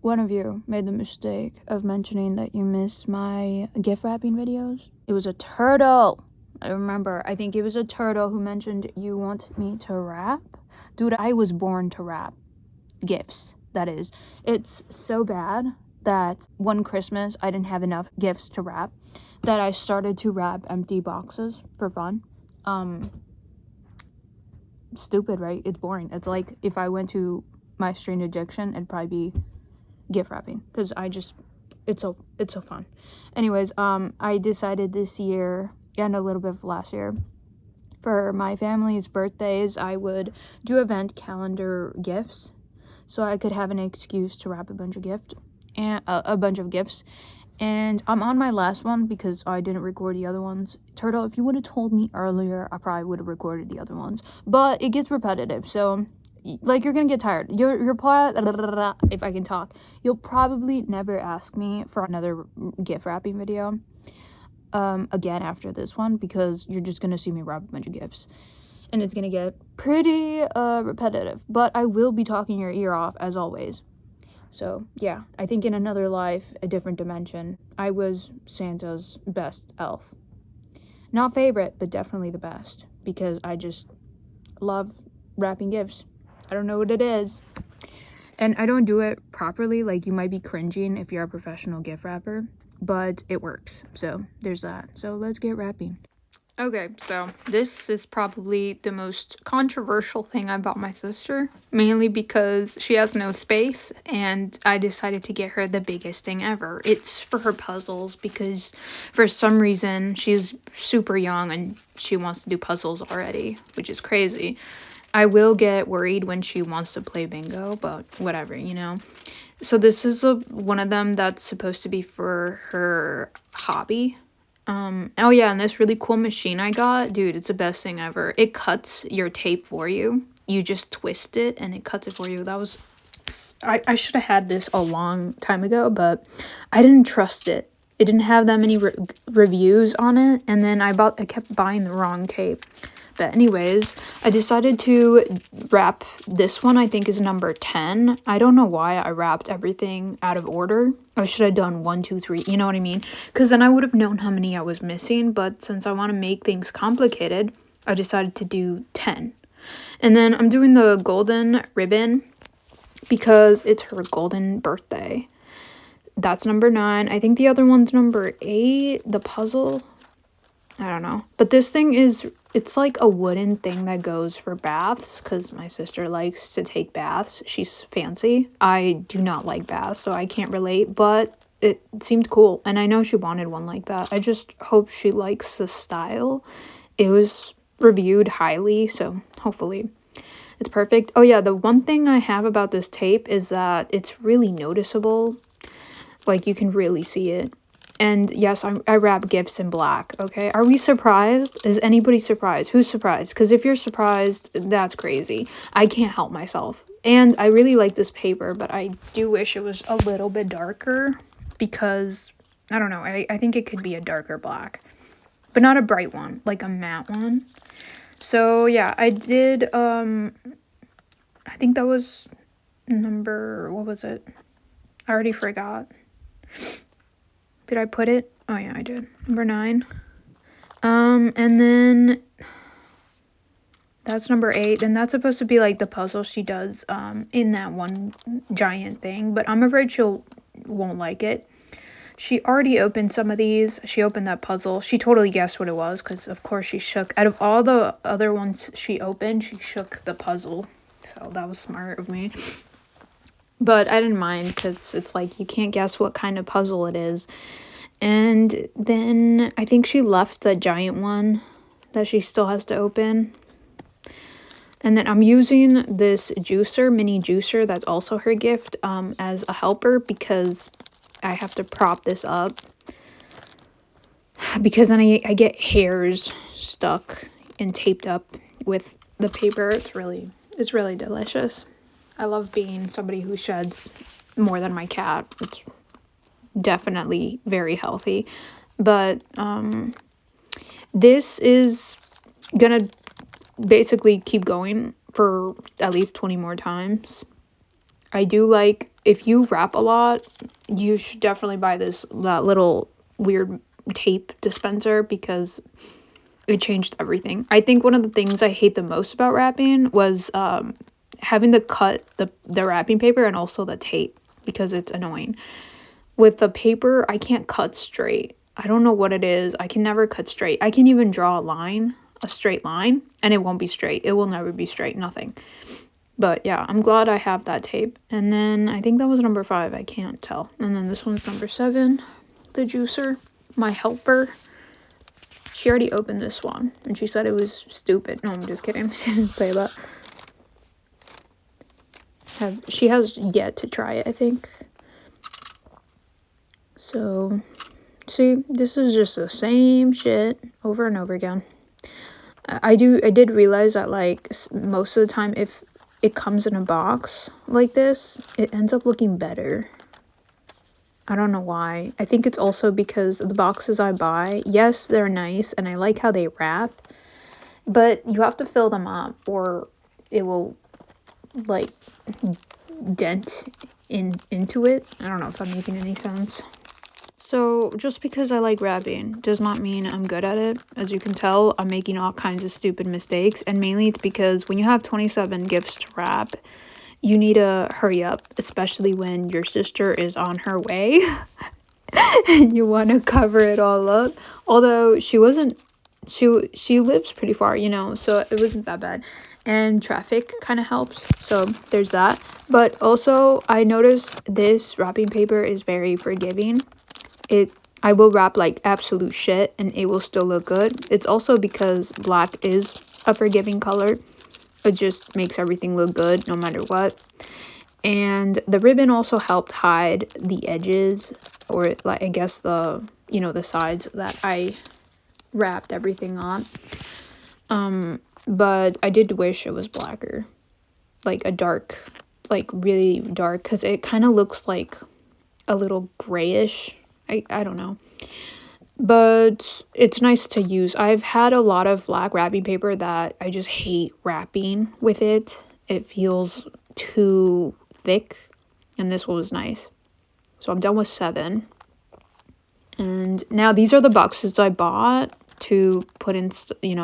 One of you made the mistake of mentioning that you missed my gift wrapping videos. It was a turtle. I remember. I think it was a turtle who mentioned you want me to wrap. Dude, I was born to wrap gifts. That is. It's so bad that one Christmas I didn't have enough gifts to wrap that I started to wrap empty boxes for fun. Stupid, right? It's boring. It's like if I went to my strange addiction, it'd probably be gift wrapping, because it's so fun. Anyways, I decided this year and a little bit of last year, for my family's birthdays, I would do event calendar gifts, so I could have an excuse to wrap a bunch of gifts. And I'm on my last one because I didn't record the other ones. Turtle, if you would have told me earlier, I probably would have recorded the other ones. But it gets repetitive, so like you're gonna get tired. If I can talk, you'll probably never ask me for another gift wrapping video again after this one, because you're just gonna see me wrap a bunch of gifts and it's gonna get pretty repetitive. But I will be talking your ear off as always. So yeah, I think in another life, a different dimension, I was Santa's best elf. Not favorite, but definitely the best, because I just love wrapping gifts. I don't know what it is. And I don't do it properly. Like, you might be cringing if you're a professional gift wrapper, but it works. So there's that. So let's get wrapping. Okay, so this is probably the most controversial thing I bought my sister, mainly because she has no space, and I decided to get her the biggest thing ever. It's for her puzzles, because for some reason she's super young and she wants to do puzzles already, which is crazy. I will get worried when she wants to play bingo, but whatever, you know. So this is one of them that's supposed to be for her hobby. Oh yeah, and this really cool machine I got, dude, it's the best thing ever. It cuts your tape for you. You just twist it and it cuts it for you. That was, I should have had this a long time ago, but I didn't trust it. It didn't have that many reviews on it, and then I kept buying the wrong tape. But anyways, I decided to wrap this one. I think is number 10. I don't know why I wrapped everything out of order. I should have done 1, 2, 3. You know what I mean? Because then I would have known how many I was missing. But since I want to make things complicated, I decided to do 10. And then I'm doing the golden ribbon because it's her golden birthday. That's number 9. I think the other one's number 8. The puzzle, I don't know. But this thing it's like a wooden thing that goes for baths, because my sister likes to take baths. She's fancy. I do not like baths, so I can't relate, but it seemed cool. And I know she wanted one like that. I just hope she likes the style. It was reviewed highly, so hopefully it's perfect. Oh yeah, the one thing I have about this tape is that it's really noticeable. Like, you can really see it. And yes, I wrap gifts in black, okay? Are we surprised? Is anybody surprised? Who's surprised? Because if you're surprised, that's crazy. I can't help myself. And I really like this paper, but I do wish it was a little bit darker, because, I don't know, I think it could be a darker black. But not a bright one, like a matte one. So, yeah, I did, I think that was number, what was it? I already forgot. Did I put it? Oh yeah, I did. Number 9. And then that's number 8. And that's supposed to be like the puzzle she does in that one giant thing. But I'm afraid won't like it. She already opened some of these. She opened that puzzle. She totally guessed what it was, because of course she shook. Out of all the other ones she opened, she shook the puzzle. So that was smart of me. But I didn't mind, because it's like you can't guess what kind of puzzle it is. And then I think she left the giant one that she still has to open. And then I'm using this juicer, mini juicer, that's also her gift, as a helper, because I have to prop this up. Because then I get hairs stuck and taped up with the paper. It's really delicious. I love being somebody who sheds more than my cat. It's definitely very healthy. But this is gonna basically keep going for at least 20 more times. I do like, if you wrap a lot, you should definitely buy that little weird tape dispenser, because it changed everything. I think one of the things I hate the most about wrapping was having to cut the wrapping paper and also the tape, because it's annoying. With the paper, I can't cut straight. I don't know what it is. I can never cut straight. I can even draw a straight line, and it won't be straight. It will never be straight, nothing. But yeah, I'm glad I have that tape. And then I think that was number 5. I can't tell. And then this one's number 7. The juicer. My helper. She already opened this one. And she said it was stupid. No, I'm just kidding. She didn't say that. She has yet to try it, I think. So, see, this is just the same shit over and over again. I did realize that, like, most of the time, if it comes in a box like this, it ends up looking better. I don't know why. I think it's also because the boxes I buy, yes, they're nice and I like how they wrap, but you have to fill them up or it will, like, dent into it. I don't know if I'm making any sense. So, just because I like wrapping does not mean I'm good at it. As you can tell, I'm making all kinds of stupid mistakes, and mainly it's because when you have 27 gifts to wrap, you need to hurry up, especially when your sister is on her way and you want to cover it all up. Although she lives pretty far, so it wasn't that bad. And traffic kind of helps, so there's that. But also, I noticed this wrapping paper is very forgiving. I will wrap like absolute shit and it will still look good. It's also because black is a forgiving color. It just makes everything look good no matter what. And the ribbon also helped hide the edges, or like I guess the sides that I wrapped everything on. But I did wish it was blacker, like a dark, like really dark, because it kind of looks like a little grayish. I don't know, but it's nice to use. I've had a lot of black wrapping paper that I just hate wrapping with it. It feels too thick, and this one was nice. So I'm done with 7. And now these are the boxes I bought to put in,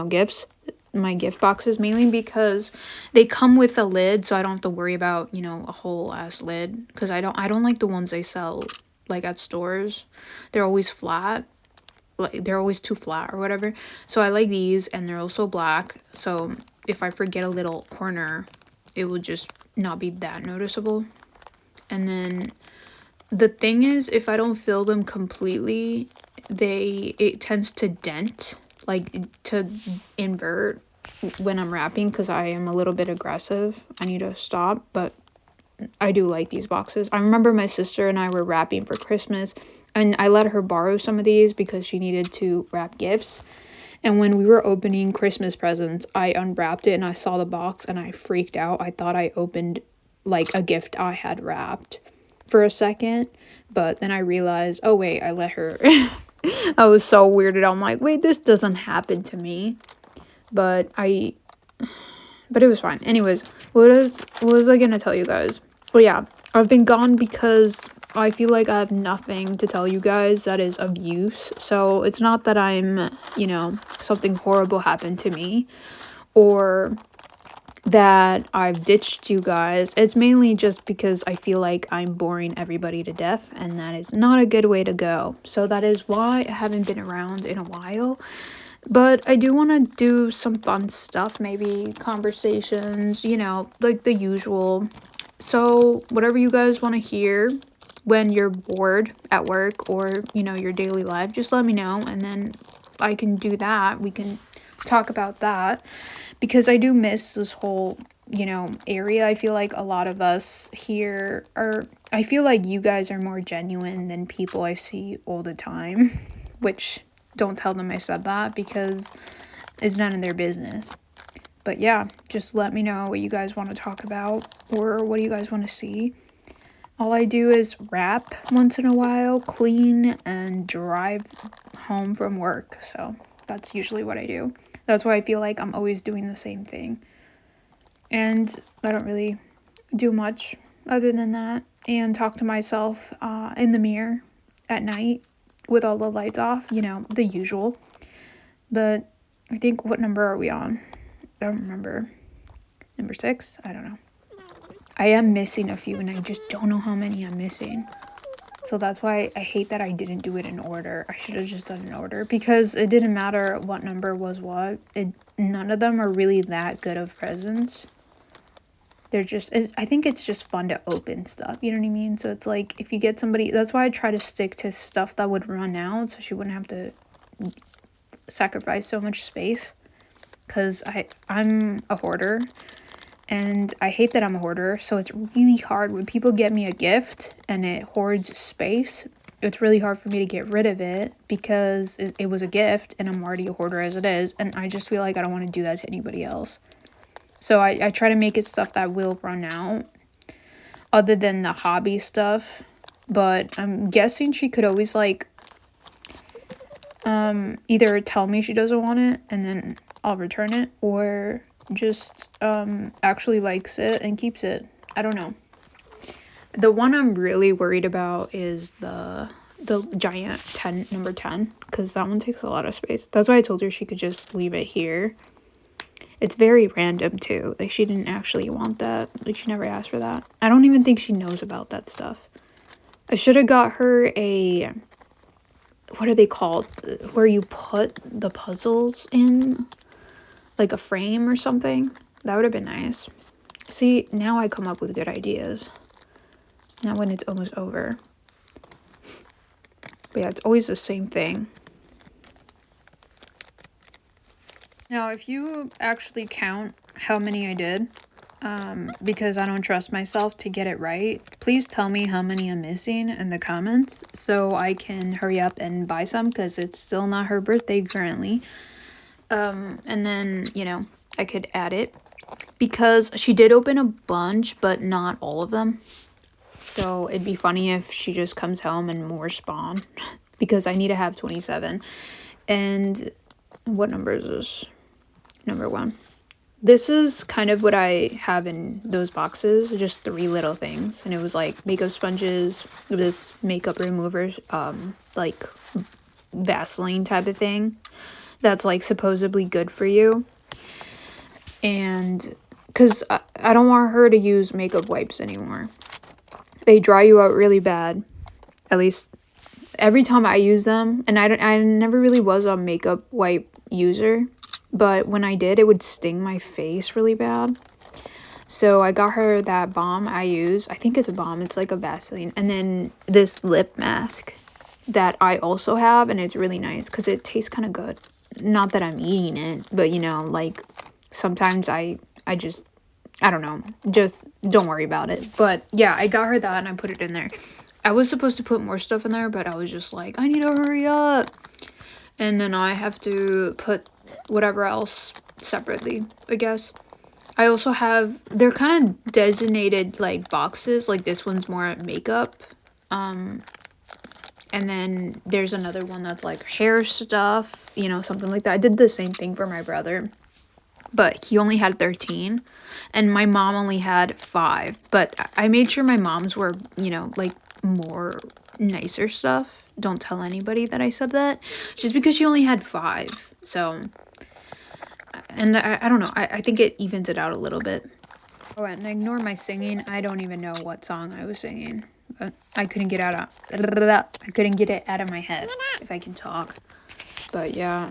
gifts. My gift boxes, mainly because they come with a lid, so I don't have to worry about, a whole ass lid, because I don't like the ones they sell like at stores. They're always flat, like they're always too flat or whatever. So I like these, and they're also black, so if I forget a little corner, it will just not be that noticeable. And then the thing is, if I don't fill them completely, it tends to dent, like to invert when I'm wrapping, because I am a little bit aggressive. I need to stop, but I do like these boxes. I remember my sister and I were wrapping for Christmas, and I let her borrow some of these because she needed to wrap gifts. And when we were opening Christmas presents, I unwrapped it and I saw the box and I freaked out. I thought I opened like a gift I had wrapped for a second, but then I realized, oh wait, I let her. I was so weirded out. I'm like, wait, this doesn't happen to me. But it was fine. Anyways, what was I gonna tell you guys? Well, yeah, I've been gone because I feel like I have nothing to tell you guys that is of use. So it's not that I'm, something horrible happened to me or that I've ditched you guys. It's mainly just because I feel like I'm boring everybody to death, and that is not a good way to go. So that is why I haven't been around in a while. But I do want to do some fun stuff, maybe conversations, like the usual. So whatever you guys want to hear when you're bored at work or, your daily life, just let me know, and then I can do that. We can talk about that, because I do miss this whole, area. I feel like a lot of us here I feel like you guys are more genuine than people I see all the time, which... don't tell them I said that, because it's none of their business. But yeah, just let me know what you guys want to talk about, or what do you guys want to see. All I do is wrap once in a while, clean, and drive home from work. So that's usually what I do. That's why I feel like I'm always doing the same thing. And I don't really do much other than that, and talk to myself in the mirror at night with all the lights off, you know, the usual. But I think, what number are we on? I don't remember. Number 6? I don't know. I am missing a few, and I just don't know how many I'm missing. So that's why I hate that I didn't do it in order. I should have just done an order, because it didn't matter what number was what. None of them are really that good of presents. They're just, I think it's just fun to open stuff, you know what I mean? So it's like, if you get somebody, that's why I try to stick to stuff that would run out, so she wouldn't have to sacrifice so much space. Because I'm a hoarder, and I hate that I'm a hoarder, so it's really hard when people get me a gift and it hoards space. It's really hard for me to get rid of it, because it was a gift and I'm already a hoarder as it is, and I just feel like I don't want to do that to anybody else. So I try to make it stuff that will run out, other than the hobby stuff. But I'm guessing she could always, like, either tell me she doesn't want it and then I'll return it, or just actually likes it and keeps it. I don't know. The one I'm really worried about is the giant number 10, because that one takes a lot of space. That's why I told her she could just leave it here. It's very random too. Like, she didn't actually want that. Like, she never asked for that. I don't even think she knows about that stuff. I should have got her a, what are they called, where you put the puzzles in, like a frame or something. That would have been nice. See, now I come up with good ideas. Now when it's almost over. But yeah, it's always the same thing. Now, if you actually count how many I did, because I don't trust myself to get it right, please tell me how many I'm missing in the comments, so I can hurry up and buy some, because it's still not her birthday currently. And then, you know, I could add it, because she did open a bunch, but not all of them. So it'd be funny if she just comes home and more spawn, because I need to have 27. And what number is this? Number 1. This is kind of what I have in those boxes, just 3 little things. And it was like makeup sponges, this makeup remover, like Vaseline type of thing. That's like supposedly good for you. And because I don't want her to use makeup wipes anymore. They dry you out really bad. At least every time I use them. And I never really was a makeup wipe user. But when I did, it would sting my face really bad. So I got her that balm I use. I think it's a balm. It's like a Vaseline. And then this lip mask that I also have. And it's really nice because it tastes kind of good. Not that I'm eating it. But, you know, like sometimes I don't know. Just don't worry about it. But yeah, I got her that and I put it in there. I was supposed to put more stuff in there. But I was just like, I need to hurry up. And then I have to put whatever else separately, I guess. I also have, they're kind of designated like boxes, like this one's more makeup, and then there's another one that's like hair stuff, you know, something like that. I did the same thing for my brother, but he only had 13 and my mom only had 5, but I made sure my mom's were, you know, like more nicer stuff. Don't tell anybody that I said that, just because she only had 5. So, and I don't know, I think it evens it out a little bit. Oh, and ignore my singing. I don't even know what song I was singing. But I couldn't get it out of my head, if I can talk. But yeah,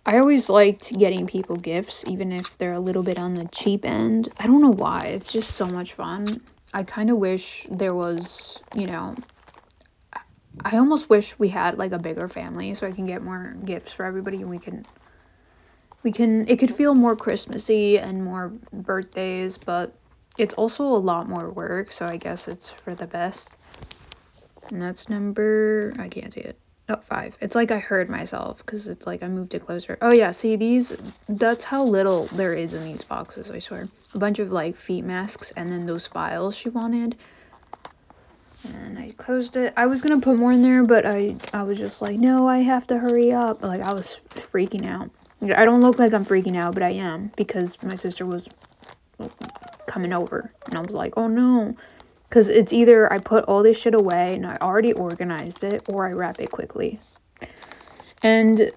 I always liked getting people gifts, even if they're a little bit on the cheap end. I don't know why. It's just so much fun. I kind of wish there was, you know, I almost wish we had like a bigger family so I can get more gifts for everybody and it could feel more Christmassy and more birthdays, but it's also a lot more work, so I guess it's for the best. And that's number, I can't see it. Oh, 5. It's like I heard myself because it's like I moved it closer. Oh yeah, see these, that's how little there is in these boxes, I swear. A bunch of like feet masks and then those files she wanted. And I closed it. I was gonna put more in there, but I was just like, no, I have to hurry up. Like, I was freaking out. I don't look like I'm freaking out, but I am, because my sister was coming over. And I was like, oh no. Because it's either I put all this shit away and I already organized it, or I wrap it quickly. And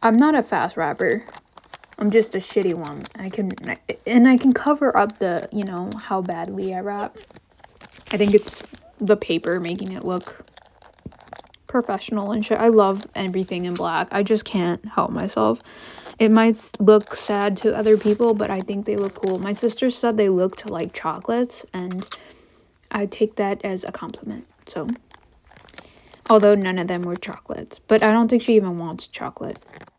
I'm not a fast wrapper. I'm just a shitty one. I can cover up the, you know, how badly I wrap. I think it's the paper making it look professional and shit. I love everything in black. I just can't help myself. It might look sad to other people, but I think they look cool. My sister said they looked like chocolates, and I take that as a compliment. So, although none of them were chocolates, but I don't think she even wants chocolate.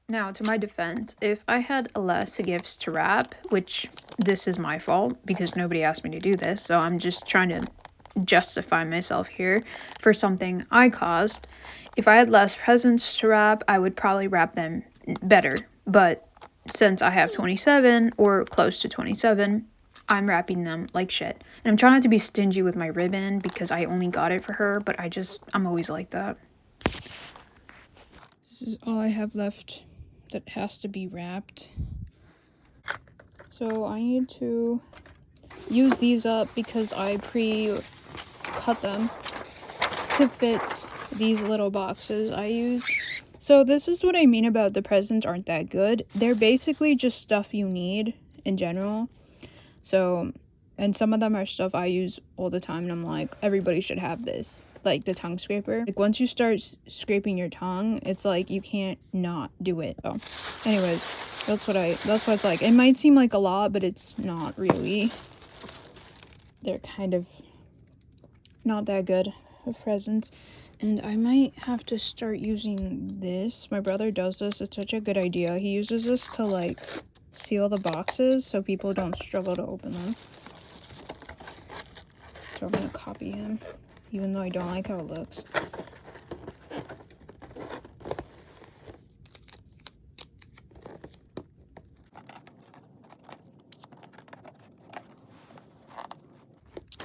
Now, to my defense, if I had less gifts to wrap, which this is my fault because nobody asked me to do this, so I'm just trying to justify myself here for something I caused. If I had less presents to wrap, I would probably wrap them better. But since I have 27 or close to 27, I'm wrapping them like shit. And I'm trying not to be stingy with my ribbon because I only got it for her, but I'm always like that. This is all I have left that has to be wrapped. So I need to use these up because I pre-cut them to fit these little boxes I use. So this is what I mean about the presents aren't that good. They're basically just stuff you need in general. So, and some of them are stuff I use all the time, and I'm like, everybody should have this. Like the tongue scraper. Like once you start scraping your tongue, it's like you can't not do it. Oh, anyways, that's what it's like. It might seem like a lot, but it's not really. They're kind of not that good of presents. And I might have to start using this. My brother does this. It's such a good idea. He uses this to like seal the boxes so people don't struggle to open them. So I'm gonna copy him, even though I don't like how it looks.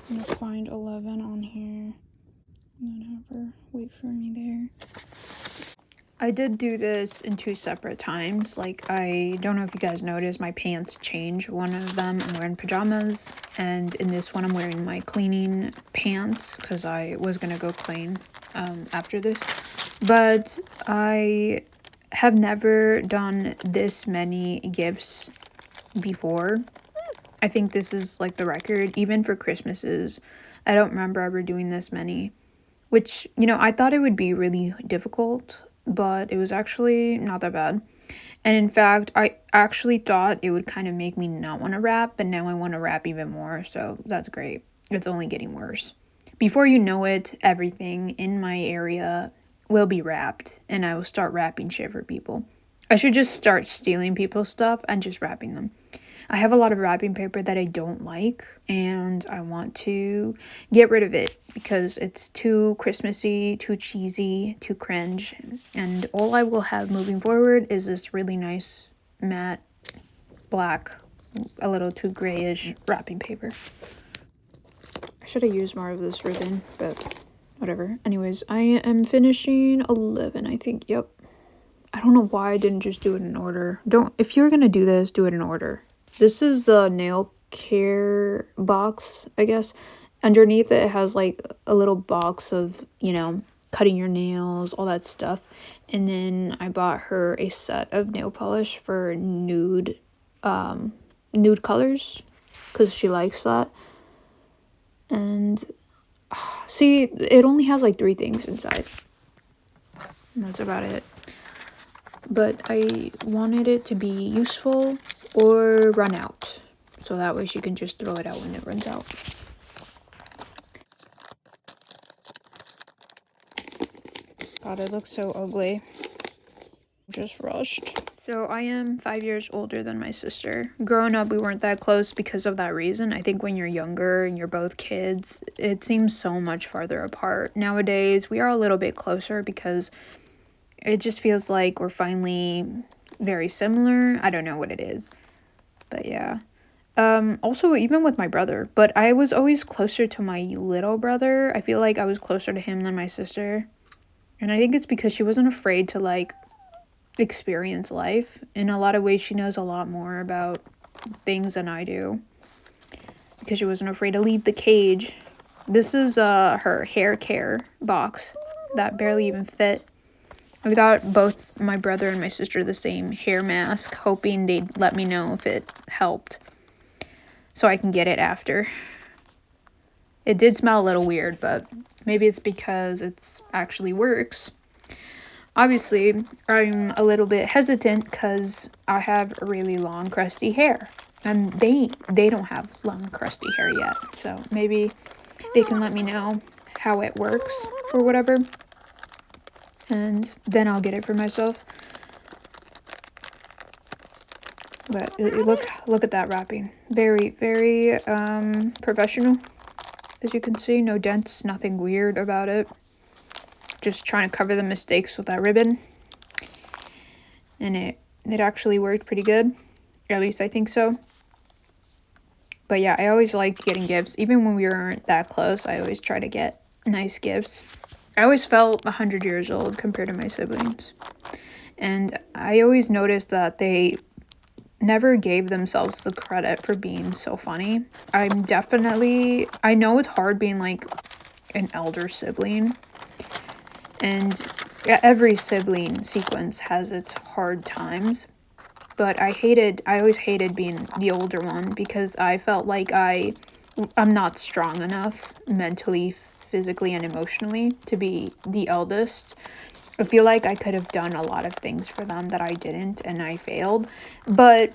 I'm gonna find 11 on here and then have her wait for me there. I did do this in 2 separate times. Like, I don't know if you guys noticed, my pants change. One of them I'm wearing pajamas, and in this one I'm wearing my cleaning pants because I was gonna go clean after this. But I have never done this many gifts before. I think this is like the record, even for Christmases. I don't remember ever doing this many, which, you know, I thought it would be really difficult, but it was actually not that bad. And in fact, I actually thought it would kind of make me not want to wrap, but now I want to wrap even more, so that's great. It's only getting worse. Before you know it, everything in my area will be wrapped, and I will start wrapping shit for people. I should just start stealing people's stuff and just wrapping them. I have a lot of wrapping paper that I don't like, and I want to get rid of it because it's too Christmassy, too cheesy, too cringe, and all I will have moving forward is this really nice matte black, a little too grayish wrapping paper. I should have used more of this ribbon, but whatever. Anyways, I am finishing 11, I think. Yep. I don't know why I didn't just do it in order. If you're gonna do this, do it in order. This is the nail care box, I guess. Underneath it has like a little box of, you know, cutting your nails, all that stuff. And then I bought her a set of nail polish for nude colors because she likes that. And see, it only has like 3 things inside. And that's about it. But I wanted it to be useful or run out, so that way she can just throw it out when it runs out. God, it looks so ugly. Just rushed. So I am 5 years older than my sister. Growing up, we weren't that close because of that reason. I think when you're younger and you're both kids, it seems so much farther apart. Nowadays, we are a little bit closer because it just feels like we're finally very similar. I don't know what it is. But yeah. Also, even with my brother. But I was always closer to my little brother. I feel like I was closer to him than my sister. And I think it's because she wasn't afraid to, like, experience life. In a lot of ways, she knows a lot more about things than I do. because she wasn't afraid to leave the cage. This is her hair care box that barely even fit. I got both my brother and my sister the same hair mask, hoping they'd let me know if it helped so I can get it after. It did smell a little weird, but maybe it's because it actually works. Obviously, I'm a little bit hesitant because I have really long, crusty hair. And they don't have long, crusty hair yet. So maybe they can let me know how it works or whatever. And then I'll get it for myself. But look at that wrapping. Very, very professional. As you can see, no dents, nothing weird about it. Just trying to cover the mistakes with that ribbon. And it actually worked pretty good. At least I think so. But yeah, I always liked getting gifts. Even when we weren't that close, I always try to get nice gifts. I always felt 100 years old compared to my siblings. And I always noticed that they never gave themselves the credit for being so funny. I know it's hard being like an elder sibling. And every sibling sequence has its hard times. But I always hated being the older one because I felt like I'm not strong enough mentally, physically, and emotionally to be the eldest. I feel like I could have done a lot of things for them that I didn't, and I failed. But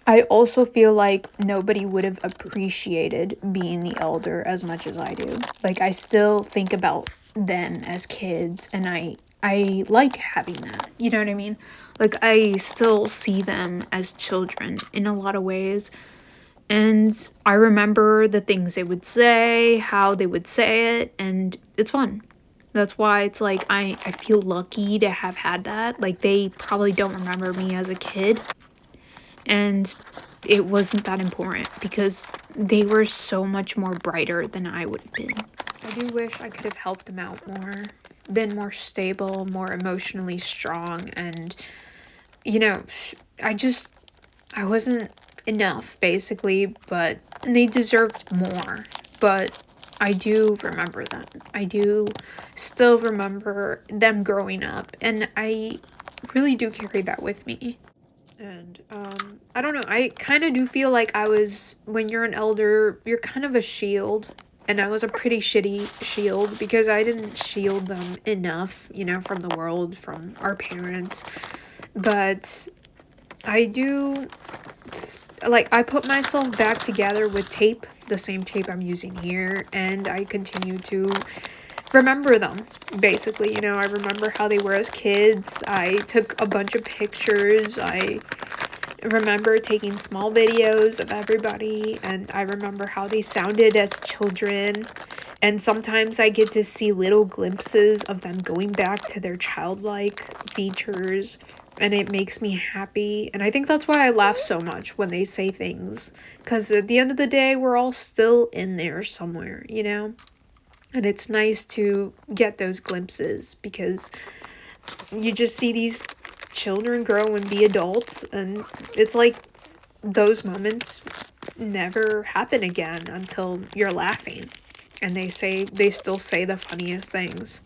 I also feel like nobody would have appreciated being the elder as much as I do. Like, I still think about them as kids, and I like having that. You know what I mean? Like, I still see them as children in a lot of ways. And I remember the things they would say, how they would say it, and it's fun. That's why it's like I feel lucky to have had that. Like, they probably don't remember me as a kid. And it wasn't that important because they were so much more brighter than I would have been. I do wish I could have helped them out more, been more stable, more emotionally strong, and, you know, I wasn't enough, basically, but they deserved more. But I do remember them. I do still remember them growing up, and I really do carry that with me. And I don't know, I kind of do feel like when you're an elder, you're kind of a shield. And I was a pretty shitty shield because I didn't shield them enough, from the world, from our parents. But I do, I put myself back together with tape, the same tape I'm using here, and I continue to remember them, basically. I remember how they were as kids. I took a bunch of pictures. I remember taking small videos of everybody, and I remember how they sounded as children. And sometimes I get to see little glimpses of them going back to their childlike features, and it makes me happy. And I think that's why I laugh so much when they say things, because at the end of the day, we're all still in there somewhere, And it's nice to get those glimpses because you just see these children grow and be adults, and it's like those moments never happen again until you're laughing. And they still say the funniest things.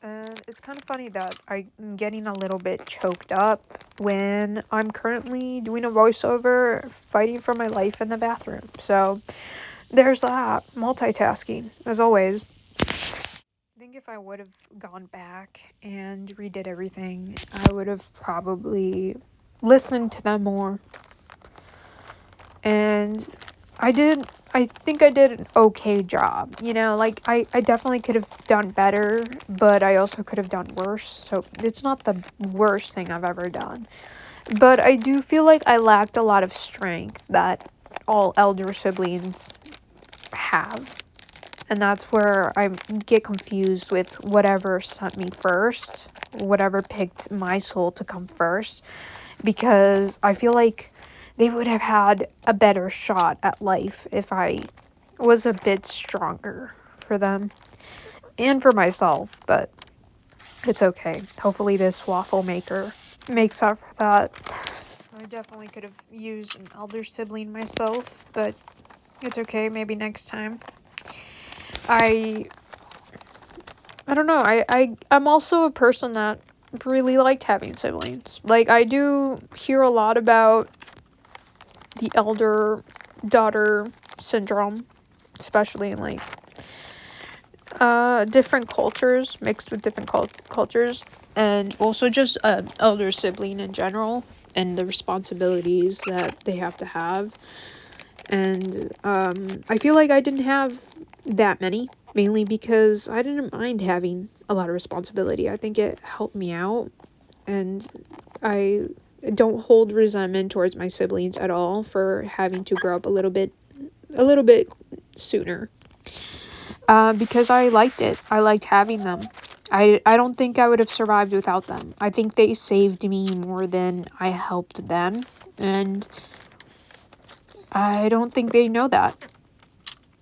And it's kind of funny that I'm getting a little bit choked up when I'm currently doing a voiceover fighting for my life in the bathroom. So there's that, multitasking, as always. I think if I would have gone back and redid everything, I would have probably listened to them more. And I think I did an okay job, I definitely could have done better, but I also could have done worse. So it's not the worst thing I've ever done. But I do feel like I lacked a lot of strength that all elder siblings have. And that's where I get confused with whatever sent me first, whatever picked my soul to come first, because I feel like they would have had a better shot at life if I was a bit stronger for them and for myself, but it's okay. Hopefully this waffle maker makes up for that. I definitely could have used an elder sibling myself, but It's okay, maybe next time. I don't know. I'm also a person that really liked having siblings. Like, I do hear a lot about the elder daughter syndrome, especially in like different cultures, mixed with different cultures, and also just elder sibling in general, and the responsibilities that they have to have. And I feel like I didn't have that many, mainly because I didn't mind having a lot of responsibility. I think it helped me out, and I don't hold resentment towards my siblings at all for having to grow up a little bit sooner. Because I liked it. I liked having them. I don't think I would have survived without them. I think they saved me more than I helped them, and I don't think they know that.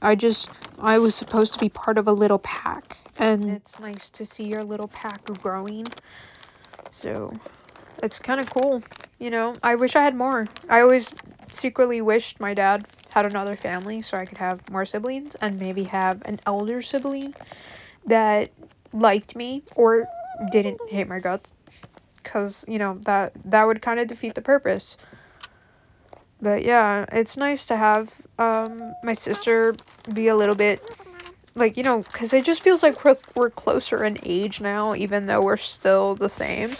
I was supposed to be part of a little pack, and it's nice to see your little pack growing. So, it's kind of cool, you know? I wish I had more. I always secretly wished my dad had another family so I could have more siblings and maybe have an elder sibling that liked me or didn't hate my guts, because, you know, that would kind of defeat the purpose. But yeah, it's nice to have my sister be a little bit like, you know, because it just feels like we're closer in age now, even though we're still the same.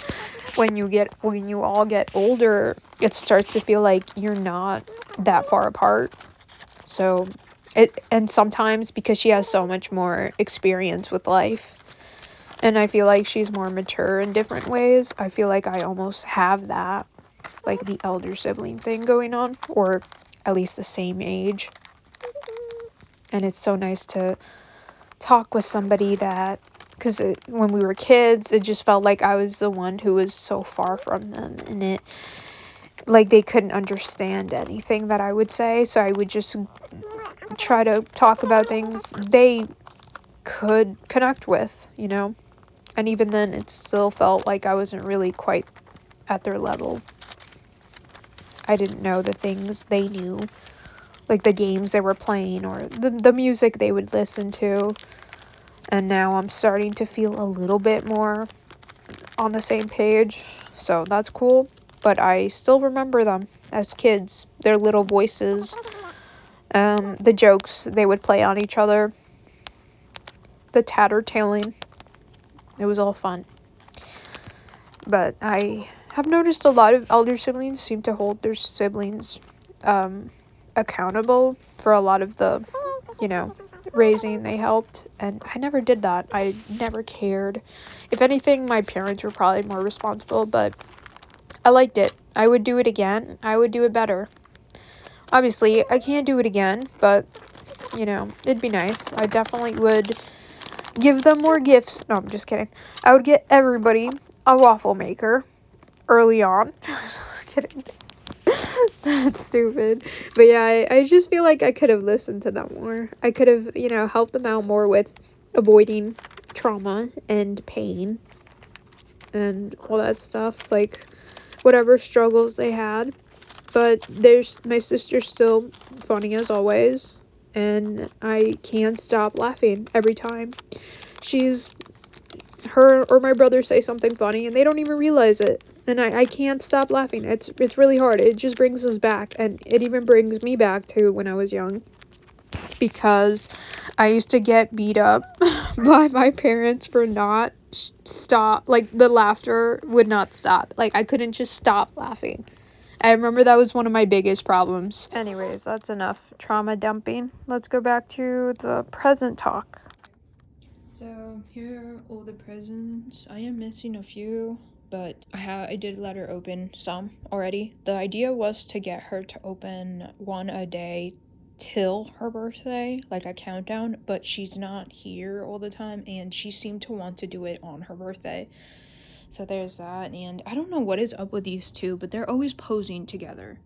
When you all get older, it starts to feel like you're not that far apart. So and sometimes because she has so much more experience with life, and I feel like she's more mature in different ways, I feel like I almost have that, like the elder sibling thing going on, or at least the same age. And it's so nice to talk with somebody that, because when we were kids, it just felt like I was the one who was so far from them, and it, like, they couldn't understand anything that I would say, so I would just try to talk about things they could connect with, you know? And even then, it still felt like I wasn't really quite at their level. I didn't know the things they knew, like the games they were playing or the music they would listen to. And now I'm starting to feel a little bit more on the same page, so that's cool. But I still remember them as kids, their little voices, the jokes they would play on each other, the tattertailing. It was all fun. But I have noticed a lot of elder siblings seem to hold their siblings accountable for a lot of the, you know, raising they helped. And I never did that. I never cared. If anything, my parents were probably more responsible, but I liked it. I would do it again. I would do it better. Obviously, I can't do it again, but, you know, it'd be nice. I definitely would give them more gifts. No, I'm just kidding. I would get everybody a waffle maker early on. Just kidding. That's stupid. But yeah, I just feel like I could have listened to them more. I could have, you know, helped them out more with avoiding trauma and pain and all that stuff. Like, whatever struggles they had. But there's my sister's still funny as always, and I can't stop laughing every time she's her or my brother say something funny and they don't even realize it, and I can't stop laughing. It's really hard. It just brings us back, and it even brings me back to when I was young, because I used to get beat up by my parents for not stop, like the laughter would not stop, like I couldn't just stop laughing. I remember that was one of my biggest problems. Anyways, that's enough trauma dumping. Let's go back to the present talk. So here are all the presents. I am missing a few, but I did let her open some already. The idea was to get her to open one a day till her birthday, like a countdown, but she's not here all the time, and she seemed to want to do it on her birthday. So there's that, and I don't know what is up with these two, but they're always posing together.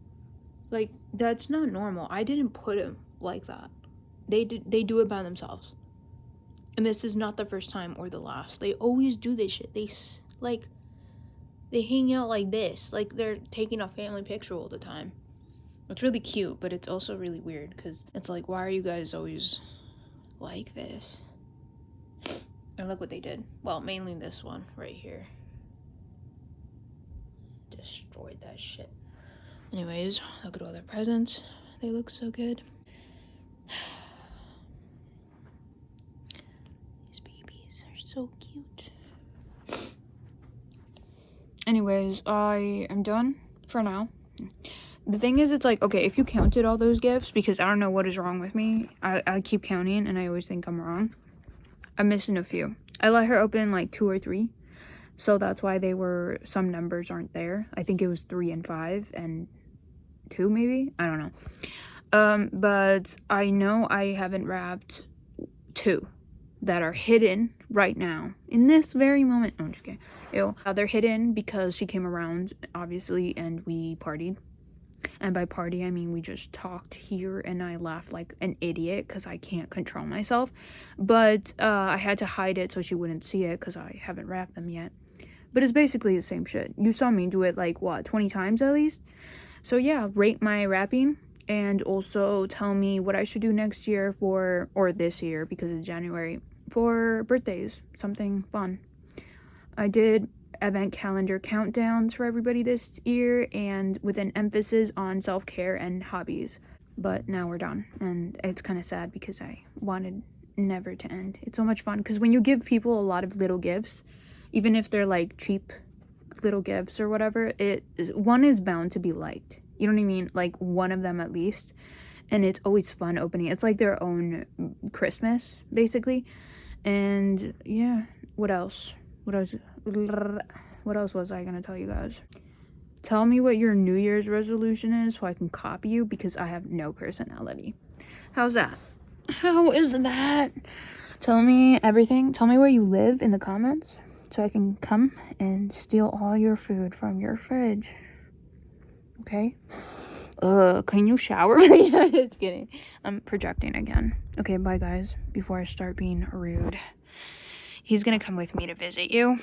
Like, that's not normal. I didn't put them like that. They do it by themselves. And this is not the first time or the last. They always do this shit. They hang out like this, like they're taking a family picture all the time. It's really cute, but it's also really weird because it's like, why are you guys always like this? And look what they did. Well, mainly this one right here. Destroyed that shit. Anyways, look at all their presents. They look so good. These babies are so cute. Anyways, I am done for now. The thing is, it's like, okay, if you counted all those gifts, because I don't know what is wrong with me. I keep counting and I always think I'm wrong. I'm missing a few. I let her open like 2 or 3. So that's why some numbers aren't there. I think it was 3 and 5 and 2 maybe. I don't know. But I know I haven't wrapped 2 that are hidden right now in this very moment. No, I'm just kidding. Ew. They're hidden because she came around, obviously, and we partied. And by party, I mean we just talked here and I laughed like an idiot because I can't control myself. But I had to hide it so she wouldn't see it because I haven't wrapped them yet. But it's basically the same shit. You saw me do it like, what, 20 times at least? So yeah, rate my wrapping. And also tell me what I should do next year or this year because it's January, for birthdays. Something fun. I did event calendar countdowns for everybody this year and with an emphasis on self-care and hobbies. But now we're done. And it's kind of sad because I wanted never to end. It's so much fun because when you give people a lot of little gifts, even if they're like cheap little gifts or whatever, one is bound to be liked. You know what I mean? Like one of them at least. And it's always fun opening. It's like their own Christmas, basically. And yeah, what else was I gonna tell you guys? Tell me what your New Year's resolution is so I can copy you because I have no personality. How's that? How is that? Tell me everything. Tell me where you live in the comments so I can come and steal all your food from your fridge. Okay? Can you shower? Yeah, just kidding. I'm projecting again. Okay, bye guys. Before I start being rude. He's gonna come with me to visit you.